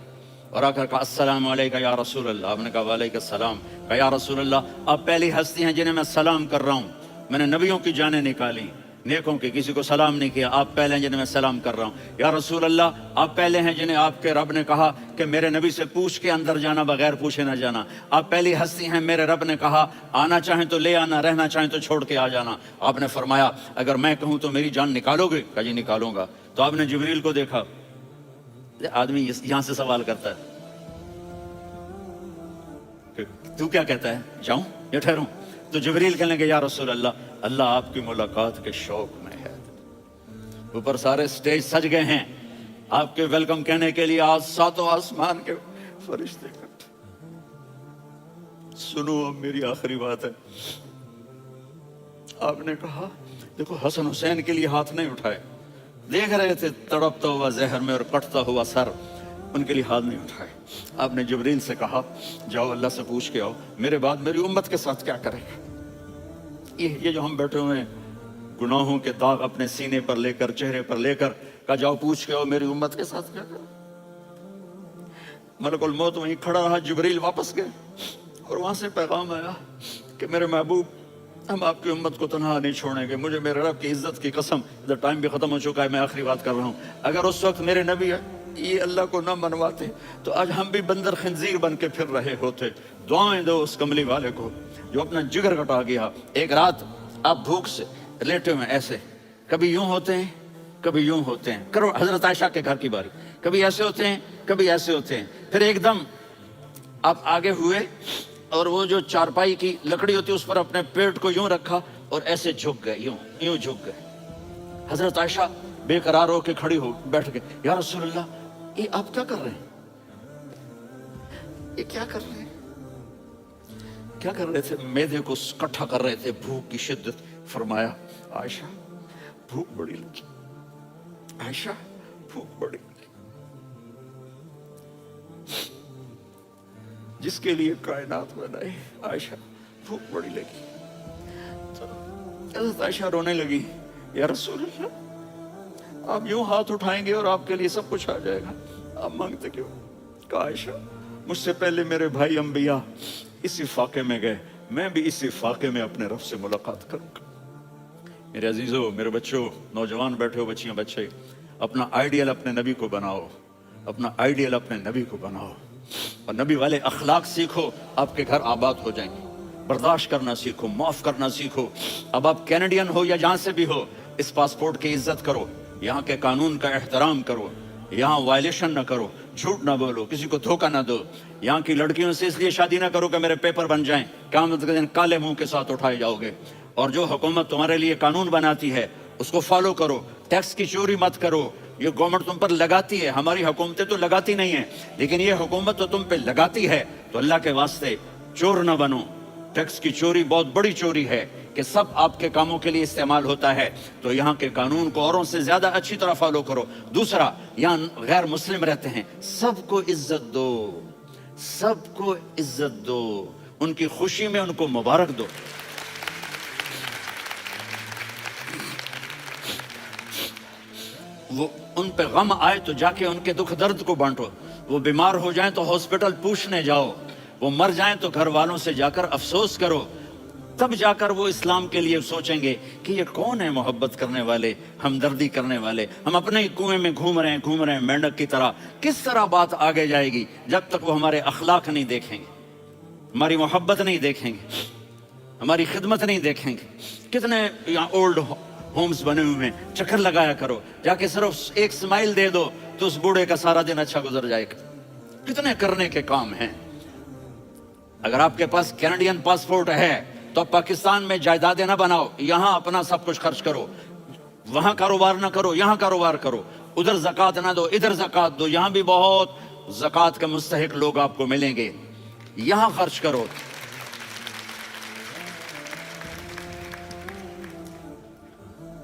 اور آ کر کہا السلام علیکم یا رسول اللہ۔ آپ نے کہا وعلیکم السلام۔ کہا یا رسول اللہ آپ پہلی ہستی ہیں جنہیں میں سلام کر رہا ہوں، میں نے نبیوں کی جانیں نکالی، نیکوں کی، کسی کو سلام نہیں کیا، آپ پہلے ہیں جنہیں میں سلام کر رہا ہوں۔ یا رسول اللہ آپ پہلے ہیں جنہیں آپ کے رب نے کہا کہ میرے نبی سے پوچھ کے اندر جانا، بغیر پوچھے نہ جانا۔ آپ پہلی ہستی ہیں، میرے رب نے کہا آنا چاہیں تو لے آنا، رہنا چاہیں تو چھوڑ کے آ جانا۔ آپ نے فرمایا اگر میں کہوں تو میری جان نکالو گے؟ کہا جی نکالوں گا۔ تو آپ نے جبریل کو دیکھا، آدمی یہاں سے سوال کرتا ہے کہ تو کیا کہتا ہے، جاؤں یا ٹھہروں؟ تو جبریل کہنے لگے یا رسول اللہ اللہ آپ کی ملاقات کے شوق میں ہے۔ اوپر سارے سٹیج سج گئے ہیں آپ کے ویلکم کہنے کے لیے، آج 7 آسمان کے فرشتے اکٹھے۔ سنو اب میری آخری بات ہے۔ آپ نے کہا دیکھو حسن حسین کے لیے ہاتھ نہیں اٹھائے، دیکھ رہے تھے تڑپتا ہوا زہر میں اور کٹتا ہوا سر، ان کے لیے ہاتھ نہیں اٹھائے۔ آپ نے جبریل سے کہا جاؤ اللہ سے پوچھ کے آؤ میرے بعد میری امت کے ساتھ کیا کرے گا۔ یہ جو ہم بیٹھے ہوئے ہیں گناہوں کے داغ اپنے سینے پر لے کر، چہرے پر لے کر، کہا جاؤ پوچھ کے آؤ میری امت کے ساتھ کیا کرے۔ ملک الموت وہیں کھڑا رہا، جبریل واپس گئے اور وہاں سے پیغام آیا کہ میرے محبوب ہم آپ کی امت کو تنہا نہیں چھوڑیں گے، مجھے میرے رب کی عزت کی قسم، ادھر ٹائم بھی ختم ہو چکا ہے، میں آخری بات کر رہا ہوں، اگر اس وقت میرے نبی یہ اللہ کو نہ منواتے تو آج ہم بھی بندر خنزیر بن کے پھر رہے ہوتے۔ دعائیں دو اس کملی والے کو جو اپنا جگر کٹا گیا۔ ایک رات آپ بھوک سے لیٹے ہوئے ایسے، کبھی یوں ہوتے ہیں کبھی یوں ہوتے ہیں، کرو حضرت عائشہ کے گھر کی باری، کبھی ایسے ہوتے ہیں کبھی ایسے ہوتے ہیں، پھر ایک دم آپ آگے ہوئے اور وہ جو چارپائی کی لکڑی ہوتی ہے اس پر اپنے پیٹ کو یوں رکھا اور ایسے جھک گئے، یوں جھک گئے۔ حضرت عائشہ بے قرار ہو کے کھڑی ہو بیٹھ گئے، یا رسول اللہ یہ آپ کیا کر رہے ہیں، یہ کیا کر رہے ہیں؟ کیا کر رہے تھے؟ معدے کو کٹھا کر رہے تھے، بھوک کی شدت۔ فرمایا عائشہ بھوک بڑی لگی، عائشہ بھوک بڑی لگی، جس کے لیے کائنات بنائی، عائشہ بھوک بڑی لگی۔ تو حضرت عائشہ رونے لگی، یا رسول اللہ آپ یوں ہاتھ اٹھائیں گے اور آپ کے لیے سب کچھ آ جائے گا، آپ مانگتے کیوں؟ کہا عائشہ مجھ سے پہلے میرے بھائی انبیاء اسی فاقے میں گئے، میں بھی اسی فاقے میں اپنے رب سے ملاقات کروں گا۔ میرے عزیزوں، میرے بچوں، نوجوان بیٹھے ہو، بچیاں بچے، اپنا آئیڈیل اپنے نبی کو بناؤ، اپنا آئیڈیل اپنے نبی کو بناؤ اور نبی والے اخلاق سیکھو، آپ کے گھر آباد ہو جائیں گے۔ برداشت کرنا سیکھو، معاف کرنا سیکھو۔ اب آپ کینیڈین ہو یا جہاں سے بھی ہو، اس پاسپورٹ کی عزت کرو، یہاں کے قانون کا احترام کرو، یہاں وائلیشن نہ کرو، جھوٹ نہ بولو، کسی کو دھوکہ نہ دو۔ یہاں کی لڑکیوں سے اس لیے شادی نہ کرو کہ میرے پیپر بن جائیں، قیامت کے دن کالے منہ کے ساتھ اٹھائے جاؤ گے۔ اور جو حکومت تمہارے لیے قانون بناتی ہے اس کو فالو کرو، ٹیکس کی چوری مت کرو۔ یہ گورنمنٹ تم پر لگاتی ہے، ہماری حکومتیں تو لگاتی نہیں ہیں، لیکن یہ حکومت تو تم پہ لگاتی ہے، تو اللہ کے واسطے چور نہ بنو۔ ٹیکس کی چوری بہت بڑی چوری ہے کہ سب آپ کے کاموں کے لیے استعمال ہوتا ہے، تو یہاں کے قانون کو اوروں سے زیادہ اچھی طرح فالو کرو۔ دوسرا، یہاں غیر مسلم رہتے ہیں، سب کو عزت دو، سب کو عزت دو، ان کی خوشی میں ان کو مبارک دو۔ وہ ان پہ غم آئے تو جا کے ان کے دکھ درد کو بانٹو، وہ بیمار ہو جائیں تو ہاسپٹل پوچھنے جاؤ، وہ مر جائیں تو گھر والوں سے جا کر افسوس کرو، تب جا کر وہ اسلام کے لیے سوچیں گے کہ یہ کون ہے محبت کرنے والے، ہمدردی کرنے والے۔ ہم اپنے ہی کنویں میں گھوم رہے ہیں مینڈک کی طرح، کس طرح بات آگے جائے گی جب تک وہ ہمارے اخلاق نہیں دیکھیں گے، ہماری محبت نہیں دیکھیں گے۔ ہماری خدمت نہیں دیکھیں گے. کتنے یہاں اولڈ ہومز بنے ہوئے ہیں, چکر لگایا کرو, جا کے صرف ایک سمائل دے دو تو اس بوڑھے کا سارا دن اچھا گزر جائے گا. کتنے کرنے کے کام ہیں. اگر آپ کے پاس کینیڈین پاسپورٹ ہے تو آپ پاکستان میں جائیدادیں نہ بناؤ, یہاں اپنا سب کچھ خرچ کرو. وہاں کاروبار نہ کرو, یہاں کاروبار کرو. ادھر زکوٰۃ نہ دو, ادھر زکوٰۃ دو. یہاں بھی بہت زکوٰۃ کے مستحق لوگ آپ کو ملیں گے. یہاں خرچ کرو.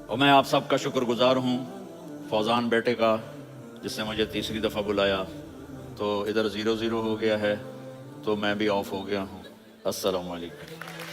اور میں آپ سب کا شکر گزار ہوں, فوزان بیٹے کا, جس نے مجھے تیسری دفعہ بلایا. تو ادھر 0-0 ہو گیا ہے تو میں بھی آف ہو گیا ہوں. السلام علیکم.